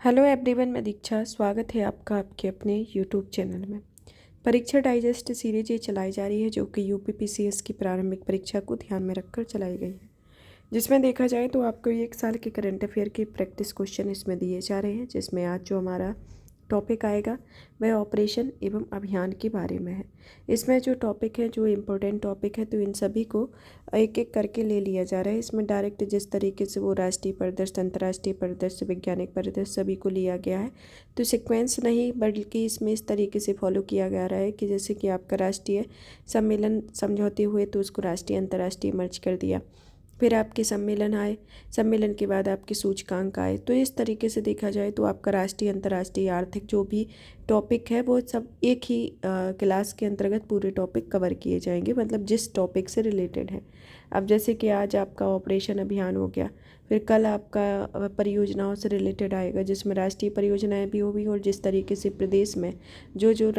Hello everyone, मैं दीक्षा। स्वागत है आपका आपके अपने यूट्यूब चैनल में। परीक्षा डाइजेस्ट सीरीज ये चलाई जा रही है जो कि यूपीपीसीएस की प्रारंभिक परीक्षा को ध्यान में रखकर चलाई गई है, जिसमें देखा जाए तो आपको एक साल के करंट अफेयर के प्रैक्टिस क्वेश्चन इसमें दिए जा रहे हैं। जिसमें आज जो हमारा टॉपिक आएगा वह ऑपरेशन एवं अभियान के बारे में है। इसमें जो टॉपिक है, जो इम्पोर्टेंट टॉपिक है, तो इन सभी को एक एक करके ले लिया जा रहा है। इसमें डायरेक्ट जिस तरीके से वो राष्ट्रीय परिदृश्य, अंतर्राष्ट्रीय परिदृश्य, वैज्ञानिक परिदृश्य सभी को लिया गया है, तो सीक्वेंस नहीं बल्कि इसमें इस तरीके से फॉलो किया जा रहा है कि जैसे कि आपका राष्ट्रीय सम्मेलन समझौते हुए तो उसको राष्ट्रीय अंतर्राष्ट्रीय मर्ज कर दिया, फिर आपके सम्मेलन आए, सम्मेलन के बाद आपके सूचकांक आए। तो इस तरीके से देखा जाए तो आपका राष्ट्रीय अंतर्राष्ट्रीय आर्थिक जो भी टॉपिक है वो सब एक ही क्लास के अंतर्गत पूरे टॉपिक कवर किए जाएंगे, मतलब जिस टॉपिक से रिलेटेड है। अब जैसे कि आज आपका ऑपरेशन अभियान हो गया, फिर कल आपका परियोजनाओं से रिलेटेड आएगा जिसमें राष्ट्रीय परियोजनाएं भी होगी, और जिस तरीके से प्रदेश में जो जो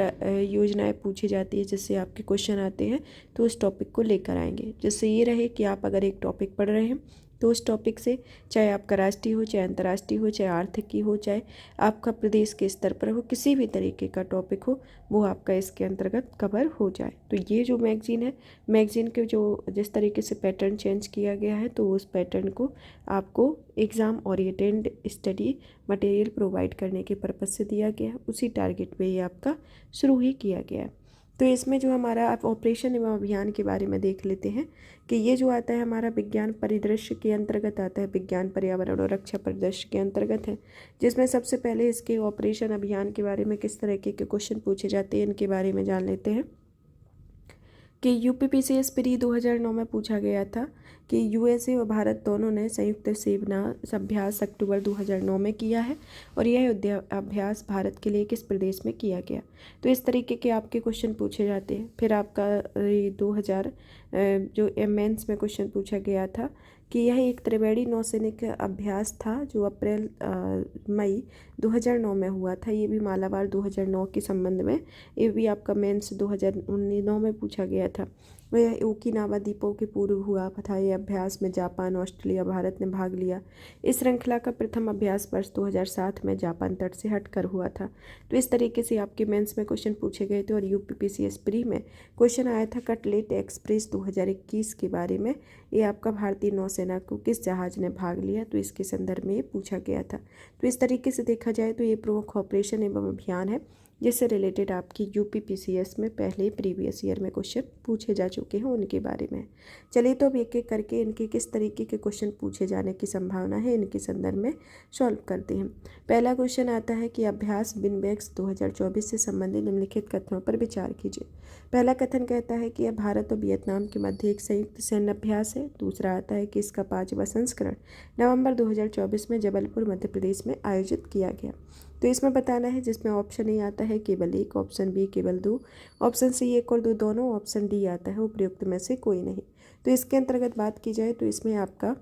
योजनाएं पूछी जाती है जिससे आपके क्वेश्चन आते हैं तो उस टॉपिक को लेकर आएंगे। जिससे ये रहे कि आप अगर एक टॉपिक पढ़ रहे हैं तो उस टॉपिक से, चाहे आपका राष्ट्रीय हो, चाहे अंतर्राष्ट्रीय हो, चाहे आर्थिक की हो, चाहे आपका प्रदेश के स्तर पर हो, किसी भी तरीके का टॉपिक हो वो आपका इसके अंतर्गत कवर हो जाए। तो ये जो मैगज़ीन है, मैगज़ीन के जो जिस तरीके से पैटर्न चेंज किया गया है तो उस पैटर्न को आपको exam oriented study material provide करने के पर्पज़ से दिया गया है। उसी टारगेट पे ये आपका शुरू ही किया गया है। तो इसमें जो हमारा आप ऑपरेशन एवं अभियान के बारे में देख लेते हैं कि ये जो आता है हमारा विज्ञान परिदृश्य के अंतर्गत आता है, विज्ञान पर्यावरण और रक्षा परिदृश्य के अंतर्गत है। जिसमें सबसे पहले इसके ऑपरेशन अभियान के बारे में किस तरह के क्वेश्चन पूछे जाते हैं इनके बारे में जान लेते हैं। कि यूपीपीसीएस प्री 2009 में पूछा गया था कि यूएसए और भारत दोनों ने संयुक्त सेना अभ्यास अक्टूबर 2009 में किया है, और यह अभ्यास भारत के लिए किस प्रदेश में किया गया। तो इस तरीके के आपके क्वेश्चन पूछे जाते हैं। फिर आपका 2000 जो मेंस में क्वेश्चन पूछा गया था कि यह एक त्रिवेणी नौसैनिक अभ्यास था जो अप्रैल मई 2009 में हुआ था। ये भी मालाबार 2009 के संबंध में, ये भी आपका मेंस 2009 में पूछा गया था। वह ओकिनावा द्वीपों के पूर्व हुआ था। ये अभ्यास में जापान, ऑस्ट्रेलिया, भारत ने भाग लिया। इस श्रृंखला का प्रथम अभ्यास वर्ष 2007 में जापान तट से हटकर हुआ था। तो इस तरीके से आपके मेंस में क्वेश्चन पूछे गए थे। और यूपीपीसीएस प्री में क्वेश्चन आया था कटलेट एक्सप्रेस 2021 के बारे में। ये आपका भारतीय नौसेना को किस जहाज ने भाग लिया, तो इसके संदर्भ में ये पूछा गया था। तो इस तरीके से देखा जाए तो ये प्रमुख ऑपरेशन एवं अभियान है जिससे रिलेटेड आपकी यूपीपीसीएस में पहले प्रीवियस ईयर में क्वेश्चन पूछे जा चुके हैं, उनके बारे में। चलिए तो अब एक एक करके इनके किस तरीके के क्वेश्चन पूछे जाने की संभावना है इनके संदर्भ में सॉल्व करते हैं। पहला क्वेश्चन आता है कि अभ्यास बिनबैक्स 2024 से संबंधित निम्नलिखित कथनों पर विचार कीजिए। पहला कथन कहता है कि यह भारत और वियतनाम के मध्य एक संयुक्त सैन्य अभ्यास है। दूसरा आता है कि इसका 5वां संस्करण नवंबर 2024 में जबलपुर मध्य प्रदेश में आयोजित किया गया। तो इसमें बताना है, जिसमें ऑप्शन ए आता है केवल 1, ऑप्शन बी केवल 2, ऑप्शन सी 1 और 2 दोनों, ऑप्शन डी आता है उपयुक्त में से कोई नहीं। तो इसके अंतर्गत बात की जाए तो इसमें आपका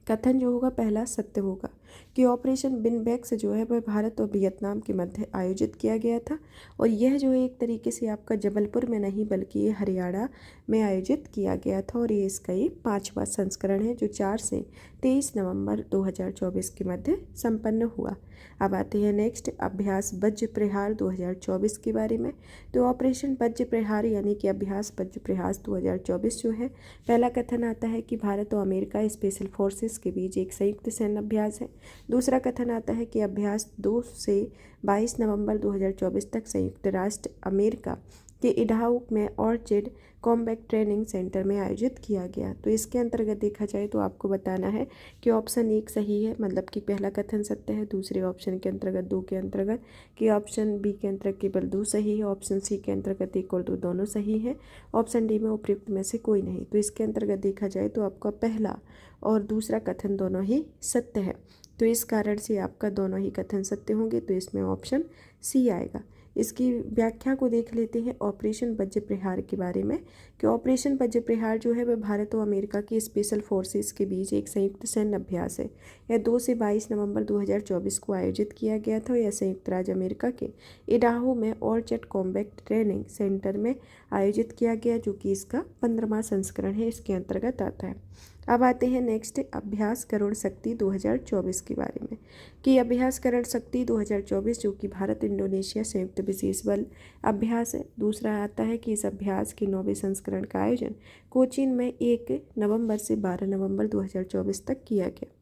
कथन जो होगा पहला सत्य होगा कि ऑपरेशन बिनबैक्स जो है वह भारत और वियतनाम के मध्य आयोजित किया गया था। और यह जो है एक तरीके से आपका जबलपुर में नहीं बल्कि ये हरियाणा में आयोजित किया गया था। और ये इसका ये 5वां संस्करण है जो 4 से 23 नवंबर 2024 के मध्य संपन्न हुआ। अब आते हैं नेक्स्ट अभ्यास वज्र प्रहार 2024 के बारे में। तो ऑपरेशन वज्र प्रहार यानी कि अभ्यास वज्र प्रहार 2024 जो है, पहला कथन आता है कि भारत और अमेरिका स्पेशल फोर्सेस के बीच एक संयुक्त सैन्य अभ्यास है। दूसरा कथन आता है कि अभ्यास 2 से 22 नवंबर 2024 तक संयुक्त राष्ट्र अमेरिका के इडाहो में ऑर्चिड कॉम्बैट ट्रेनिंग सेंटर में आयोजित किया गया। तो इसके अंतर्गत देखा जाए तो आपको बताना है कि ऑप्शन 1 सही है, मतलब कि पहला कथन सत्य है। दूसरे ऑप्शन के अंतर्गत 2 के अंतर्गत कि ऑप्शन बी के अंतर्गत केवल 2 सही है, ऑप्शन सी के अंतर्गत 1 और 2 दोनों सही है, ऑप्शन डी में उपयुक्त में से कोई नहीं। तो इसके अंतर्गत देखा जाए तो आपका पहला और दूसरा कथन दोनों ही सत्य है। तो इस कारण से आपका दोनों ही कथन सत्य होंगे, तो इसमें ऑप्शन सी आएगा। इसकी व्याख्या को देख लेते हैं ऑपरेशन वज्र प्रहार के बारे में कि ऑपरेशन वज्र प्रहार जो है वह भारत और अमेरिका की स्पेशल फोर्सेस के बीच एक संयुक्त सैन्य अभ्यास है। यह 2 से 22 नवंबर 2024 को आयोजित किया गया था। यह संयुक्त राज्य अमेरिका के इडाहो में ऑर्चर्ड कॉम्बैट ट्रेनिंग सेंटर में आयोजित किया गया, जो कि इसका 15वां संस्करण है, इसके अंतर्गत आता है। अब आते हैं नेक्स्ट अभ्यास करुण शक्ति 2024 के बारे में कि अभ्यास करुण शक्ति 2024 जो कि भारत इंडोनेशिया संयुक्त विशेष बल अभ्यास है। दूसरा आता है कि इस अभ्यास के 9वें संस्करण का आयोजन कोचीन में 1 नवंबर से 12 नवंबर 2024 तक किया गया।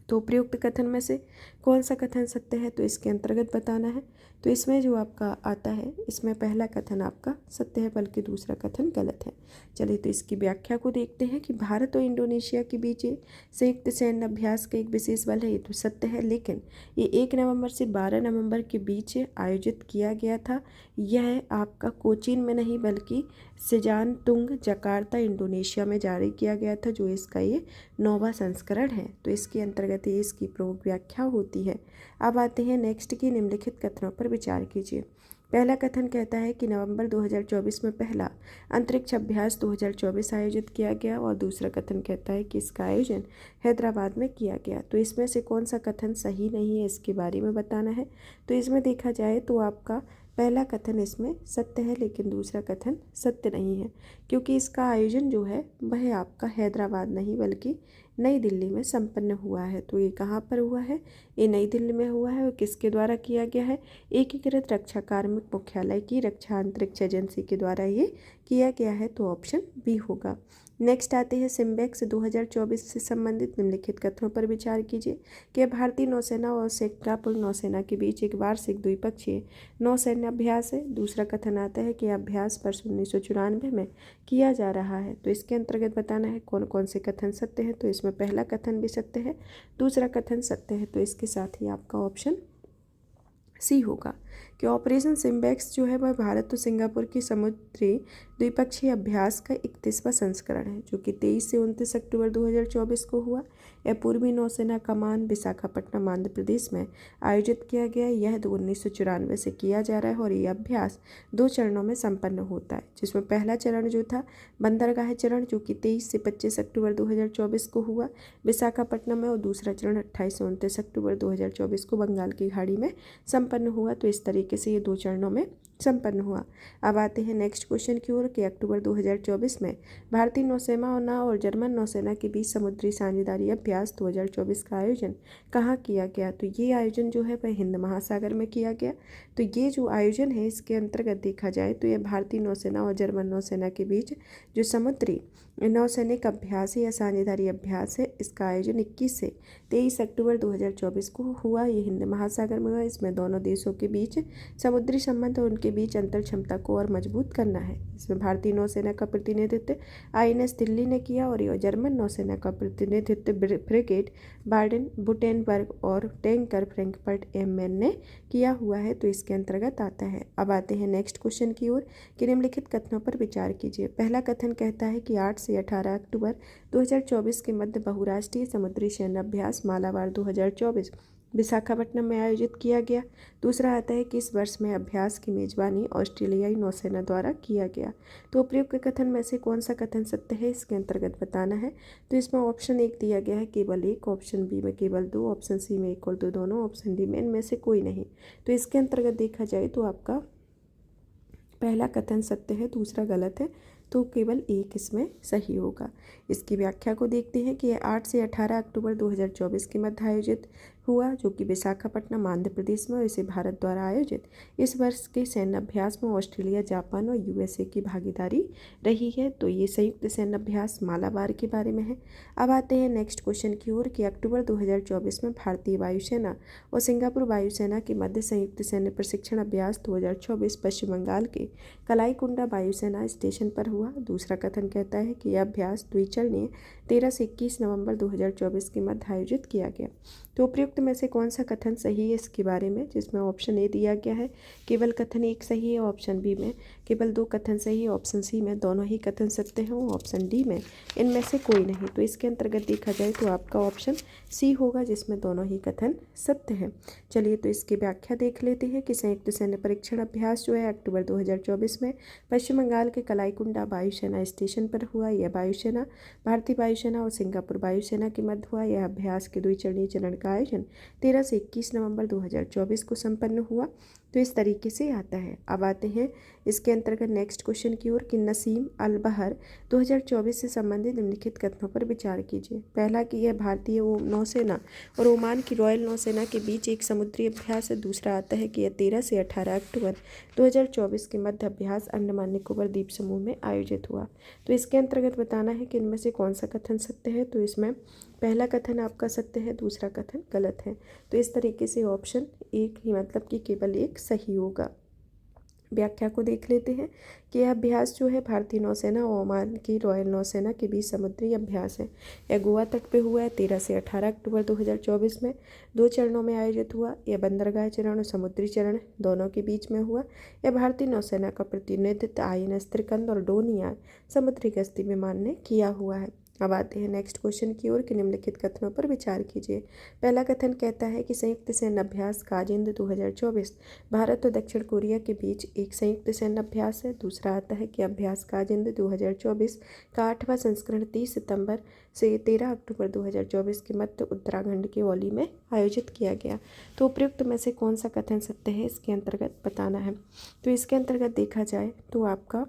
तो उपयुक्त कथन में से कौन सा कथन सत्य है, तो इसके अंतर्गत बताना है। तो इसमें जो आपका आता है, इसमें पहला कथन आपका सत्य है, बल्कि दूसरा कथन गलत है। चलिए तो इसकी व्याख्या को देखते हैं कि भारत और इंडोनेशिया के बीच संयुक्त सैन्य अभ्यास का एक विशेष बल है, ये तो सत्य है। लेकिन ये 1 नवंबर से 12 नवंबर के बीच आयोजित किया गया था। यह आपका कोचीन में नहीं बल्कि सिजानतुंग जकार्ता इंडोनेशिया में जारी किया गया था, जो इसका ये 9वां संस्करण है। तो इसके अंतर्गत ये इसकी प्रमुख व्याख्या होती है। अब आते हैं नेक्स्ट की निम्नलिखित कथनों पर विचार कीजिए। पहला कथन कहता है कि नवंबर 2024 में पहला अंतरिक्ष अभ्यास 2024 आयोजित किया गया, और दूसरा कथन कहता है कि इसका आयोजन हैदराबाद में किया गया। तो इसमें से कौन सा कथन सही नहीं है, इसके बारे में बताना है। तो इसमें देखा जाए तो आपका पहला कथन इसमें सत्य है, लेकिन दूसरा कथन सत्य नहीं है, क्योंकि इसका आयोजन जो है वह आपका हैदराबाद नहीं बल्कि नई दिल्ली में संपन्न हुआ है। तो ये कहाँ पर हुआ है, ये नई दिल्ली में हुआ है। और किसके द्वारा किया गया है, एकीकृत रक्षा कार्मिक मुख्यालय की रक्षा अंतरिक्ष एजेंसी के द्वारा ये किया गया है। तो ऑप्शन बी होगा। नेक्स्ट आते हैं सिम्बेक्स 2024 से संबंधित निम्नलिखित कथनों पर विचार कीजिए कि भारतीय नौसेना और सिंगापुर नौसेना के बीच एक वार्षिक द्विपक्षीय नौसैन्य अभ्यास है। दूसरा कथन आता है कि अभ्यास वर्ष 1994 में किया जा रहा है। तो इसके अंतर्गत बताना है कौन कौन से कथन सत्य है। तो इसमें पहला कथन भी सत्य है, दूसरा कथन सत्य है। तो इसके साथ ही आपका ऑप्शन सी होगा कि ऑपरेशन सिम्बेक्स जो है वह भारत और सिंगापुर की समुद्री द्विपक्षीय अभ्यास का 31वां संस्करण है, जो कि 23 से 29 अक्टूबर 2024 को हुआ। यह पूर्वी नौसेना कमान विशाखापट्टनम आंध्र प्रदेश में आयोजित किया गया। यह 1994 से किया जा रहा है और यह अभ्यास 2 चरणों में संपन्न होता है, जिसमें पहला चरण जो था बंदरगाह चरण, जो कि 23 से 25 अक्टूबर 2024 को हुआ विशाखापट्टनम में, और दूसरा चरण 28 से 29 अक्टूबर 2024 को बंगाल की खाड़ी में संपन्न हुआ। तो इस तरीके से ये 2 चरणों में संपन्न हुआ। अब आते हैं नेक्स्ट क्वेश्चन की ओर कि अक्टूबर 2024 में भारतीय नौसेना और जर्मन नौसेना के बीच समुद्री साझेदारी अभ्यास 2024 का आयोजन कहाँ किया गया। तो ये आयोजन जो है वह हिंद महासागर में किया गया। तो ये जो आयोजन है इसके अंतर्गत देखा जाए तो यह भारतीय नौसेना और जर्मन नौसेना के बीच जो समुद्री नौसैनिक अभ्यास है या साझेदारी अभ्यास है, इसका आयोजन 21 से 23 अक्टूबर 2024 को हुआ। ये हिंद महासागर में हुआ। इसमें दोनों देशों के बीच समुद्री संबंध और उनके बीच अंतर क्षमता को और मजबूत करना है। इसमें भारतीय नौसेना का प्रतिनिधित्व आईएनएस दिल्ली ने किया और जर्मन नौसेना का प्रतिनिधित्व फ्रिगेट बार्डन बुटेनबर्ग और टैंकर फ्रैंकफर्ट एमएन ने किया हुआ है। तो इसके अंतर्गत आता है। अब आते हैं नेक्स्ट क्वेश्चन की ओर कि निम्नलिखित कथनों पर विचार कीजिए। पहला कथन कहता है कि 8 से 18 अक्टूबर 2024 के मध्य बहुराष्ट्रीय समुद्री सैन्य अभ्यास मालाबार 2024 विशाखापट्टनम में आयोजित किया गया। दूसरा आता है कि इस वर्ष में अभ्यास की मेजबानी ऑस्ट्रेलियाई नौसेना द्वारा किया गया। तो उपयुक्त कथन में से कौन सा कथन सत्य है, इसके अंतर्गत बताना है। तो इसमें ऑप्शन 1 दिया गया है केवल 1, ऑप्शन बी में केवल 2, ऑप्शन सी में 1 और 2 दोनों, ऑप्शन डी में इनमें से कोई नहीं। तो इसके अंतर्गत देखा जाए तो आपका पहला कथन सत्य है, दूसरा गलत है। तो केवल 1 इसमें सही होगा। इसकी व्याख्या को देखते हैं कि यह 8 से 18 अक्टूबर 2024 के मध्य आयोजित हुआ, जो कि विशाखापट्टनम आंध्र प्रदेश में, और इसे भारत द्वारा आयोजित इस वर्ष के सैन्य अभ्यास में ऑस्ट्रेलिया, जापान और यूएसए की भागीदारी रही है। तो ये संयुक्त सैन्य अभ्यास मालाबार के बारे में है। अब आते हैं नेक्स्ट क्वेश्चन की ओर कि अक्टूबर 2024 में भारतीय वायुसेना और सिंगापुर वायुसेना के मध्य संयुक्त सैन्य प्रशिक्षण अभ्यास 2024 पश्चिम बंगाल के कलाईकुंडा वायुसेना स्टेशन पर हुआ। दूसरा कथन कहता है कि यह अभ्यास द्विचरणीय 13 से 21 नवंबर 2024 के मध्य आयोजित किया गया। तो उपयुक्त में से कौन सा कथन सही है इसके बारे में, जिसमें ऑप्शन ए दिया गया है केवल कथन 1 सही है, ऑप्शन बी में केवल 2 कथन सही है, ऑप्शन सी में दोनों ही कथन सत्य हैं, ऑप्शन डी में इनमें से कोई नहीं। तो इसके अंतर्गत देखा जाए तो आपका ऑप्शन सी होगा, जिसमें दोनों ही कथन सत्य हैं। चलिए तो इसकी व्याख्या देख लेते हैं कि संयुक्त सैन्य परीक्षण अभ्यास जो है अक्टूबर 2024 में पश्चिम बंगाल के कलाईकुंडा वायुसेना स्टेशन पर हुआ। यह वायुसेना भारतीय वायुसेना वायुसेना और सिंगापुर वायुसेना के मध्य हुआ। यह अभ्यास के द्विचरणीय चरण का आयोजन 13 से 21 नवंबर 2024 को संपन्न हुआ। तो इस तरीके से आता है। अब आते हैं इसके अंतर्गत नेक्स्ट क्वेश्चन की ओर कि नसीम अल बहर 2024 से संबंधित निम्नलिखित कथनों पर विचार कीजिए। पहला कि यह भारतीय नौसेना और ओमान की रॉयल नौसेना के बीच एक समुद्री अभ्यास है। दूसरा आता है कि यह 13 से 18 अक्टूबर 2024 के मध्य अभ्यास अंडमान निकोबार द्वीप समूह में आयोजित हुआ। तो इसके अंतर्गत बताना है कि इनमें से कौन सा कथन सत्य है। तो इसमें पहला कथन आपका सत्य है, दूसरा कथन गलत है। तो इस तरीके से ऑप्शन एक ही मतलब कि केवल एक सही होगा। व्याख्या को देख लेते हैं कि यह अभ्यास जो है भारतीय नौसेना और ओमान की रॉयल नौसेना के बीच समुद्री अभ्यास है। यह गोवा तट पे हुआ है। 13 से 18 अक्टूबर 2024 में 2 चरणों में आयोजित हुआ। यह बंदरगाह चरण और समुद्री चरण दोनों के बीच में हुआ। यह भारतीय नौसेना का प्रतिनिधित्व INS त्रिकंद और डोनियार समुद्री गश्ती विमान ने किया हुआ है। अब आते हैं नेक्स्ट क्वेश्चन की ओर कि निम्नलिखित कथनों पर विचार कीजिए। पहला कथन कहता है कि संयुक्त सैन्य अभ्यास काजिंद 2024 भारत और दक्षिण कोरिया के बीच एक संयुक्त सैन्य अभ्यास है। दूसरा आता है कि अभ्यास काजिंद 2024 का 8वां संस्करण 30 सितंबर से 13 अक्टूबर 2024 के मध्य उत्तराखंड के औली में आयोजित किया गया। तो उपयुक्त में से कौन सा कथन सत्य है, इसके अंतर्गत बताना है। तो इसके अंतर्गत देखा जाए तो आपका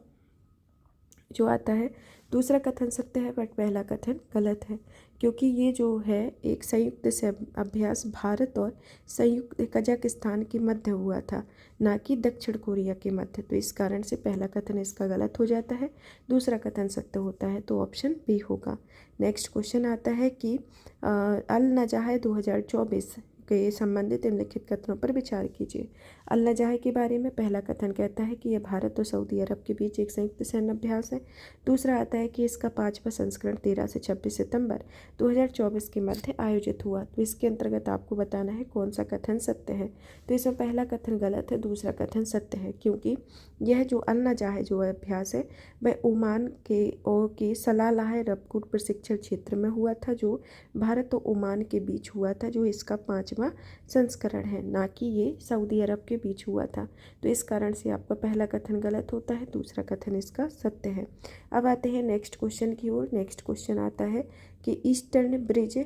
जो आता है दूसरा कथन सत्य है, बट पहला कथन गलत है, क्योंकि ये जो है एक संयुक्त से अभ्यास भारत और संयुक्त कजाकिस्तान के मध्य हुआ था, ना कि दक्षिण कोरिया के मध्य। तो इस कारण से पहला कथन इसका गलत हो जाता है, दूसरा कथन सत्य होता है। तो ऑप्शन बी होगा। नेक्स्ट क्वेश्चन आता है कि अल नजाह 2024 के संबंधित निम्नलिखित कथनों पर विचार कीजिए। अल नजाह के बारे में पहला कथन कहता है कि यह भारत और सऊदी अरब के बीच एक संयुक्त सैन्य अभ्यास है। दूसरा आता है कि इसका 5वां संस्करण 13 से 26 सितंबर 2024 के मध्य आयोजित हुआ। तो इसके अंतर्गत आपको बताना है कौन सा कथन सत्य है। तो इसमें पहला कथन गलत है, दूसरा कथन सत्य है, क्योंकि यह जो अल नजाह जो अभ्यास है वह ओमान के सलालाह रबकुट प्रशिक्षण क्षेत्र में हुआ था, जो भारत और ओमान के बीच हुआ था, जो इसका 5वां संस्करण है, ना कि ये सऊदी अरब के बीच हुआ था। तो इस कारण से आपका पहला कथन गलत होता है, दूसरा कथन इसका सत्य है। अब आते हैं नेक्स्ट क्वेश्चन की ओर। नेक्स्ट क्वेश्चन आता है कि ईस्टर्न ब्रिज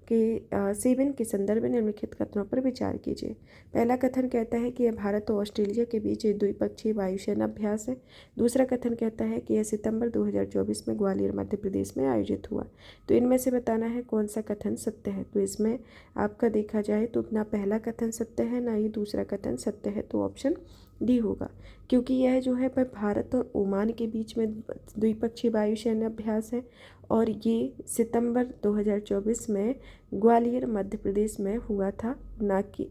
7 के संदर्भ में निम्नलिखित कथनों पर विचार कीजिए। पहला कथन कहता है कि यह भारत और ऑस्ट्रेलिया के बीच एक द्विपक्षीय वायुसेना अभ्यास है। दूसरा कथन कहता है कि यह सितंबर 2024 में ग्वालियर मध्य प्रदेश में आयोजित हुआ। तो इनमें से बताना है कौन सा कथन सत्य है। तो इसमें आपका देखा जाए तो ना पहला कथन सत्य है, ना ही दूसरा कथन सत्य है। तो ऑप्शन डी होगा, क्योंकि यह जो है वह भारत और ओमान के बीच में द्विपक्षीय वायुसेना अभ्यास है, और ये सितंबर 2024 में ग्वालियर मध्य प्रदेश में हुआ था, ना कि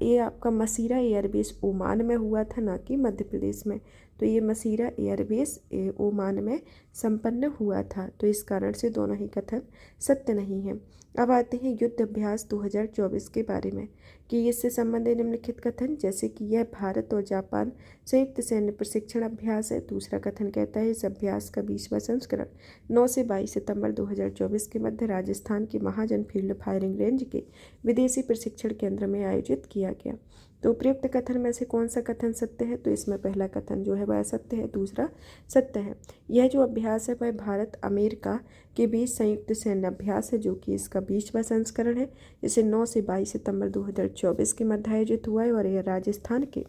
ये आपका मसीरा एयरबेस ओमान में हुआ था, ना कि मध्य प्रदेश में। तो ये मसीरा एयरबेस ओमान में संपन्न हुआ था। तो इस कारण से दोनों ही कथन सत्य नहीं है। अब आते हैं युद्ध अभ्यास 2024 के बारे में कि इससे संबंधित निम्नलिखित कथन, जैसे कि यह भारत और जापान संयुक्त सैन्य प्रशिक्षण अभ्यास है। दूसरा कथन कहता है इस अभ्यास का 20वां संस्करण 9 से 22 सितंबर 2024 के मध्य राजस्थान के महाजन फील्ड फायरिंग रेंज के विदेशी प्रशिक्षण केंद्र में आयोजित किया गया। तो उपयुक्त कथन में से कौन सा कथन सत्य है। तो इसमें पहला कथन जो है वह असत्य है, दूसरा सत्य है। यह जो अभ्यास है वह भारत अमेरिका के बीच संयुक्त सैन्य अभ्यास है, जो कि इसका 20वां संस्करण है। इसे 9 से 22 सितंबर 2024 के मध्य आयोजित हुआ है, और यह राजस्थान के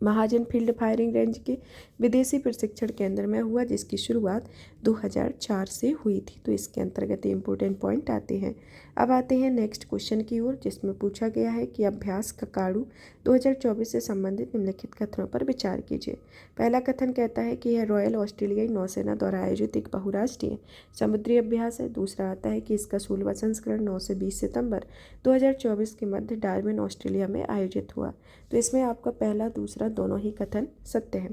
महाजन फील्ड फायरिंग रेंज के विदेशी प्रशिक्षण केंद्र में हुआ, जिसकी शुरुआत 2004 से हुई थी। तो इसके अंतर्गत इंपॉर्टेंट पॉइंट आते हैं। अब आते हैं नेक्स्ट क्वेश्चन की ओर, जिसमें पूछा गया है कि अभ्यास ककाडू 2024 से संबंधित निम्नलिखित कथनों पर विचार कीजिए। पहला कथन कहता है कि यह रॉयल ऑस्ट्रेलियाई नौसेना द्वारा आयोजित एक बहुराष्ट्रीय समुद्री अभ्यास है। दूसरा आता है कि इसका 16वां संस्करण 9 से 20 सितंबर 2024 के मध्य डार्विन ऑस्ट्रेलिया में आयोजित हुआ। तो इसमें आपका पहला दूसरा दोनों ही कथन सत्य है।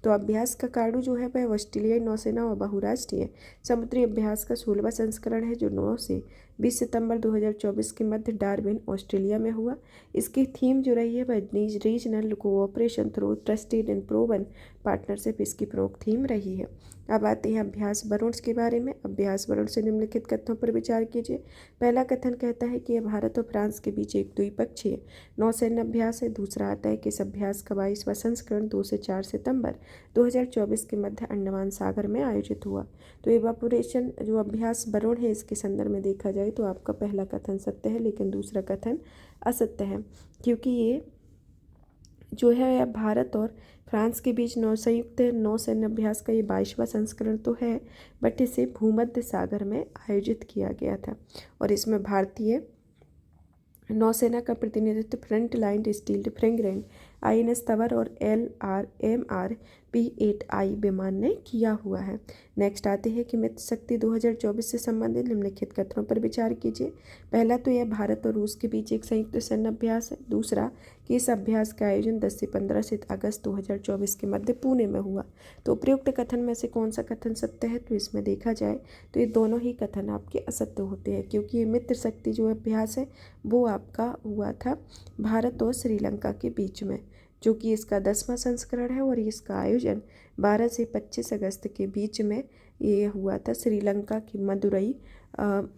तो अभ्यास ककाडू जो है वह ऑस्ट्रेलियाई नौसेना और बहुराष्ट्रीय समुद्री अभ्यास का 16वां संस्करण है, जो 9 से 20 सितंबर 2024 के मध्य डार्विन ऑस्ट्रेलिया में हुआ। इसकी थीम जो रही है वह regional cooperation through trusted and proven partnership इसकी प्रमुख थीम रही है। अब आते हैं अभ्यास वरुण के बारे में। अभ्यास वरुण से निम्नलिखित कथनों पर विचार कीजिए। पहला कथन कहता है कि यह भारत और फ्रांस के बीच एक द्विपक्षीय नौसैन्य अभ्यास है। दूसरा आता है कि इस अभ्यास का 22वां संस्करण 2 से 4 सितंबर 2024 के मध्य अंडमान सागर में आयोजित हुआ। तो इवापोरेशन जो अभ्यास वरुण है, इसके संदर्भ में देखा जाए तो आपका पहला कथन सत्य है, लेकिन दूसरा कथन असत्य है, क्योंकि ये जो है भारत और फ्रांस के बीच संयुक्त नौसैन्य अभ्यास का ये 22वां संस्करण तो है, बट इसे भूमध्य सागर में आयोजित किया गया था और इसमें भारतीय नौसेना का प्रतिनिधित्व front line stealth frigate INS Tanwar और LRMR P8I विमान ने किया हुआ है। नेक्स्ट आते हैं कि मित्र शक्ति 2024 से संबंधित निम्नलिखित कथनों पर विचार कीजिए। पहला तो यह भारत और रूस के बीच एक संयुक्त सैन्य अभ्यास है। दूसरा कि इस अभ्यास का आयोजन 10 से 15 अगस्त 2024 के मध्य पुणे में हुआ। तो उपयुक्त कथन में से कौन सा कथन सत्य है? तो इसमें देखा जाए तो ये दोनों ही कथन आपके असत्य होते हैं, क्योंकि ये मित्र शक्ति जो अभ्यास है वो आपका हुआ था भारत और श्रीलंका के बीच में, जो कि इसका 10वां संस्करण है और इसका आयोजन 12 से 25 अगस्त के बीच में ये हुआ था श्रीलंका की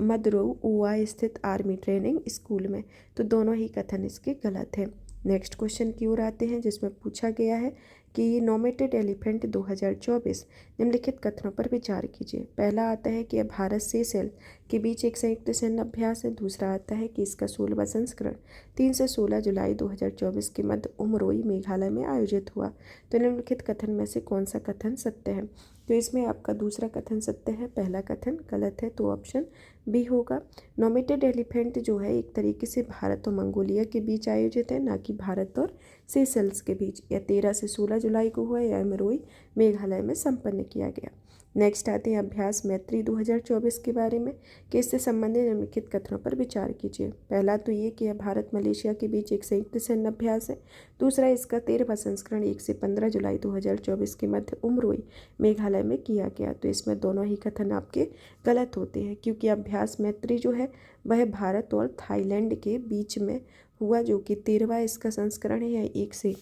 मदुरौआ स्थित आर्मी ट्रेनिंग स्कूल में। तो दोनों ही कथन इसके गलत हैं। नेक्स्ट क्वेश्चन की ओर आते हैं, जिसमें पूछा गया है कि नोमेटेड एलिफेंट 2024 निम्नलिखित कथनों पर विचार कीजिए। पहला आता है कि यह भारत सेशेल्स के बीच एक संयुक्त सैन्य अभ्यास है। दूसरा आता है कि इसका 16वां संस्करण 3 से 16 जुलाई 2024 के मध्य उमरोई मेघालय में आयोजित हुआ। तो निम्नलिखित कथन में से कौन सा कथन सत्य है? तो इसमें आपका दूसरा कथन सत्य है, पहला कथन गलत है, तो ऑप्शन बी होगा। नोमेटेड एलिफेंट जो है एक तरीके से भारत और मंगोलिया के बीच आयोजित है, ना कि भारत और सेशेल्स के बीच। यह 13 से 16 जुलाई को हुआ। यह उमरोई मेघालय में संपन्न किया गया। नेक्स्ट आते हैं अभ्यास मैत्री 2024 के बारे में कि इससे संबंधित निम्नलिखित कथनों पर विचार कीजिए। पहला तो ये कि यह भारत मलेशिया के बीच एक संयुक्त सैन्य अभ्यास है। दूसरा इसका 13वां संस्करण 1 से 15 जुलाई 2024 के मध्य उमरोई मेघालय में किया गया। तो इसमें दोनों ही कथन आपके गलत होते हैं, क्योंकि अभ्यास मैत्री जो है वह भारत और थाईलैंड के बीच में हुआ, जो कि 13वां इसका संस्करण है। यह 1 से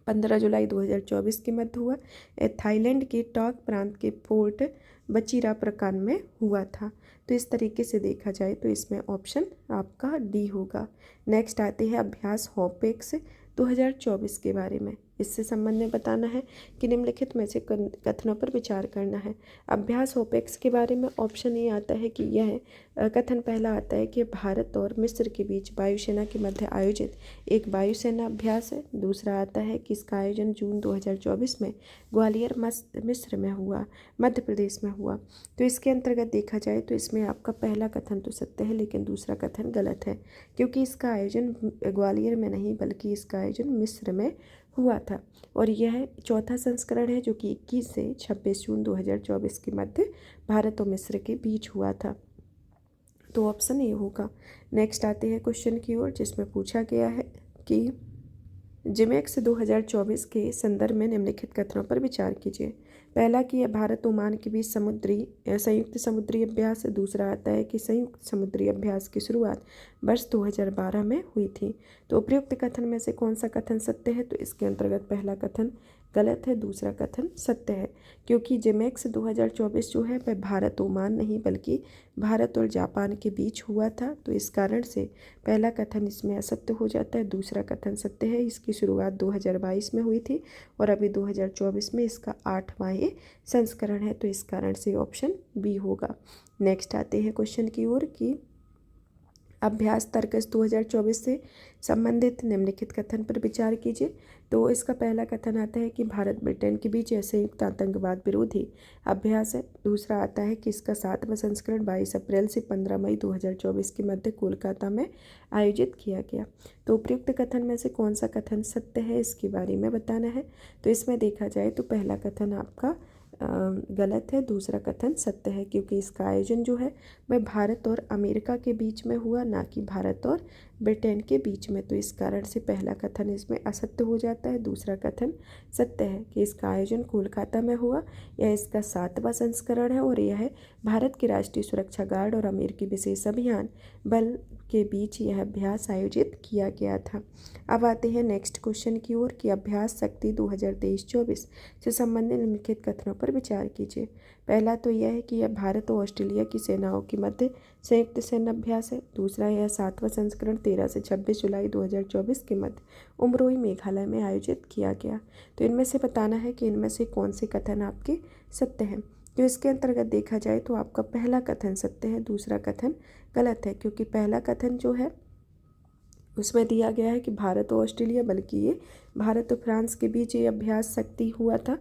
15 जुलाई 2024 के मध्य हुआ। थाईलैंड के टॉक प्रांत के पोर्ट वचिरापकान में हुआ था। तो इस तरीके से देखा जाए तो इसमें ऑप्शन आपका डी होगा। नेक्स्ट आते हैं अभ्यास होपेक्स 2024 के बारे में। इससे संबंध में बताना है कि निम्नलिखित में से कथनों पर विचार करना है। अभ्यास होपेक्स के बारे में ऑप्शन ये आता है कि यह कथन पहला आता है कि भारत और मिस्र के बीच वायुसेना के मध्य आयोजित एक वायुसेना अभ्यास है। दूसरा आता है कि इसका आयोजन जून 2024 में ग्वालियर मिस्र में हुआ, मध्य प्रदेश में हुआ। तो इसके अंतर्गत देखा जाए तो इसमें आपका पहला कथन तो सत्य है, लेकिन दूसरा कथन गलत है, क्योंकि इसका आयोजन ग्वालियर में नहीं बल्कि इसका आयोजन मिस्र में हुआ था और यह चौथा संस्करण है, जो कि 21 से 26 जून 2024 के मध्य भारत और मिस्र के बीच हुआ था। तो ऑप्शन ए होगा। नेक्स्ट आते हैं क्वेश्चन की ओर, जिसमें पूछा गया है कि जिमेक्स 2024 के संदर्भ में निम्नलिखित कथनों पर विचार कीजिए। पहला कि यह भारत ओमान के बीच संयुक्त समुद्री अभ्यास है। दूसरा आता है कि संयुक्त समुद्री अभ्यास की शुरुआत वर्ष 2012 में हुई थी। तो उपयुक्त कथन में से कौन सा कथन सत्य है? तो इसके अंतर्गत पहला कथन गलत है, दूसरा कथन सत्य है, क्योंकि जिमेक्स 2024 जो है वह भारत ओमान नहीं बल्कि भारत और जापान के बीच हुआ था। तो इस कारण से पहला कथन इसमें असत्य हो जाता है, दूसरा कथन सत्य है। इसकी शुरुआत 2022 में हुई थी और अभी 2024 में इसका 8वां ये संस्करण है। तो इस कारण से ऑप्शन बी होगा। नेक्स्ट आते हैं क्वेश्चन की ओर कि अभ्यास तर्कस 2024 से संबंधित निम्नलिखित कथन पर विचार कीजिए। तो इसका पहला कथन आता है कि भारत ब्रिटेन के बीच यह संयुक्त आतंकवाद विरोधी अभ्यास है। दूसरा आता है कि इसका 7वां संस्करण 22 अप्रैल से 15 मई 2024 के मध्य कोलकाता में आयोजित किया गया। तो उपयुक्त कथन में से कौन सा कथन सत्य है, इसके बारे में बताना है। तो इसमें देखा जाए तो पहला कथन आपका गलत है, दूसरा कथन सत्य है, क्योंकि इसका आयोजन जो है वह भारत और अमेरिका के बीच में हुआ, ना कि भारत और ब्रिटेन के बीच में। तो इस कारण से पहला कथन इसमें असत्य हो जाता है, दूसरा कथन सत्य है कि इसका आयोजन कोलकाता में हुआ। यह इसका 7वां संस्करण है और यह भारत के राष्ट्रीय सुरक्षा गार्ड और अमेरिकी विशेष अभियान बल के बीच यह अभ्यास आयोजित किया गया था। अब आते हैं नेक्स्ट क्वेश्चन की ओर कि अभ्यास शक्ति 2023-24 से संबंधित निम्नलिखित कथनों पर विचार कीजिए। पहला तो यह है कि यह भारत और ऑस्ट्रेलिया की सेनाओं के मध्य संयुक्त सैन्य अभ्यास है। दूसरा, यह 7वां संस्करण 13 से 26 जुलाई 2024 के मध्य उमरोई मेघालय में आयोजित किया गया। तो इनमें से बताना है कि इनमें से कौन से कथन आपके सत्य हैं। तो इसके अंतर्गत देखा जाए तो आपका पहला कथन सत्य है, दूसरा कथन गलत है, क्योंकि पहला कथन जो है उसमें दिया गया है कि भारत और ऑस्ट्रेलिया, बल्कि ये भारत और फ्रांस के बीच ये अभ्यास शक्ति हुआ था।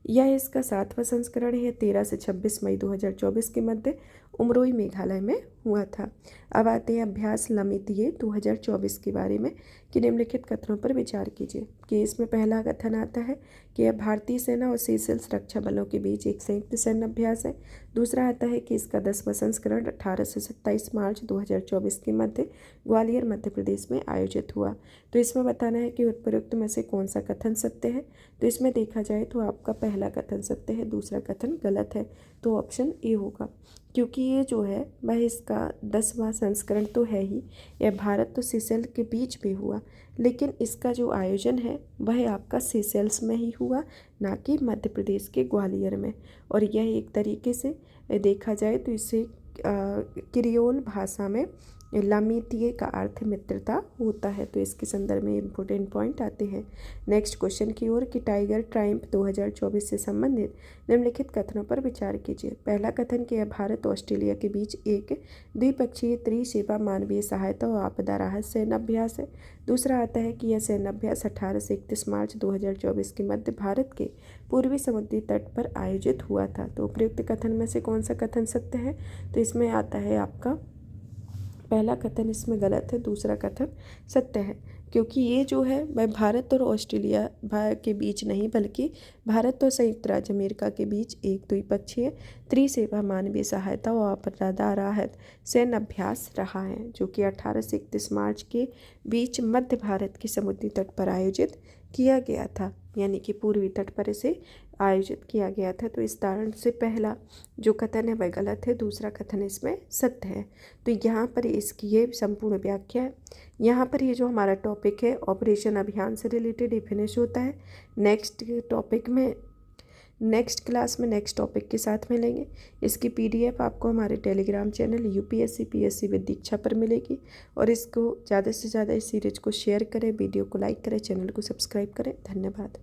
यह इसका 7वां संस्करण है, 13 से 26 मई 2024 के मध्य उमरोई मेघालय में हुआ था। अब आते हैं अभ्यास लमितिये 2024 के बारे में कि निम्नलिखित कथनों पर विचार कीजिए। कि इसमें पहला कथन आता है कि यह भारतीय सेना और सीशेल्स रक्षा बलों के बीच एक संयुक्त सैन्य अभ्यास है। दूसरा आता है कि इसका 10वां संस्करण 18 से 27 मार्च 2024 के मध्य ग्वालियर मध्य प्रदेश में आयोजित हुआ। तो इसमें बताना है कि उपरोक्त में से कौन सा कथन सत्य है। तो इसमें देखा जाए तो आपका पहला कथन सत्य है, दूसरा कथन गलत है। तो ऑप्शन ए होगा, क्योंकि ये जो है वह इसका 10वां संस्करण तो है ही, यह भारत तो सीशेल के बीच में हुआ, लेकिन इसका जो आयोजन है वह आपका सीशेल्स में ही हुआ, ना कि मध्य प्रदेश के ग्वालियर में। और यह एक तरीके से देखा जाए तो इसे क्रियोल भाषा में लामितिये का अर्थ मित्रता होता है। तो इसके संदर्भ में इम्पोर्टेंट पॉइंट आते हैं। नेक्स्ट क्वेश्चन की ओर कि टाइगर ट्रायम्फ 2024 से संबंधित निम्नलिखित कथनों पर विचार कीजिए। पहला कथन कि यह भारत और ऑस्ट्रेलिया के बीच एक द्विपक्षीय त्रिसेवा मानवीय सहायता और आपदा राहत सैन्य अभ्यास है। दूसरा आता है कि यह सैन्य अभ्यास 18 से 31 मार्च 2024 के मध्य भारत के पूर्वी समुद्री तट पर आयोजित हुआ था। तो उपयुक्त कथन में से कौन सा कथन सत्य है। तो इसमें आता है आपका पहला कथन इसमें गलत है, दूसरा कथन सत्य है, क्योंकि ये जो है वह भारत और ऑस्ट्रेलिया के बीच नहीं, बल्कि भारत और संयुक्त राज्य अमेरिका के बीच एक द्विपक्षीय त्रिसेवा मानवीय सहायता और आपदा राहत सैन्य अभ्यास रहा है, जो कि 18 से 31 मार्च के बीच मध्य भारत के समुद्री तट पर आयोजित किया गया था, यानी कि पूर्वी तट पर इसे आयोजित किया गया था। तो इस कारण से पहला जो कथन है वह गलत है, दूसरा कथन इसमें सत्य है। तो यहाँ पर इसकी ये संपूर्ण व्याख्या है। यहाँ पर ये जो हमारा टॉपिक है ऑपरेशन अभियान से रिलेटेड फिनिश होता है। नेक्स्ट टॉपिक में नेक्स्ट क्लास में नेक्स्ट टॉपिक के साथ मिलेंगे। इसकी PDF आपको हमारे Telegram channel UPSC PSC with Diksha पर मिलेगी। और इसको ज़्यादा से ज़्यादा इस सीरीज को शेयर करें, वीडियो को लाइक करें, चैनल को सब्सक्राइब करें। धन्यवाद।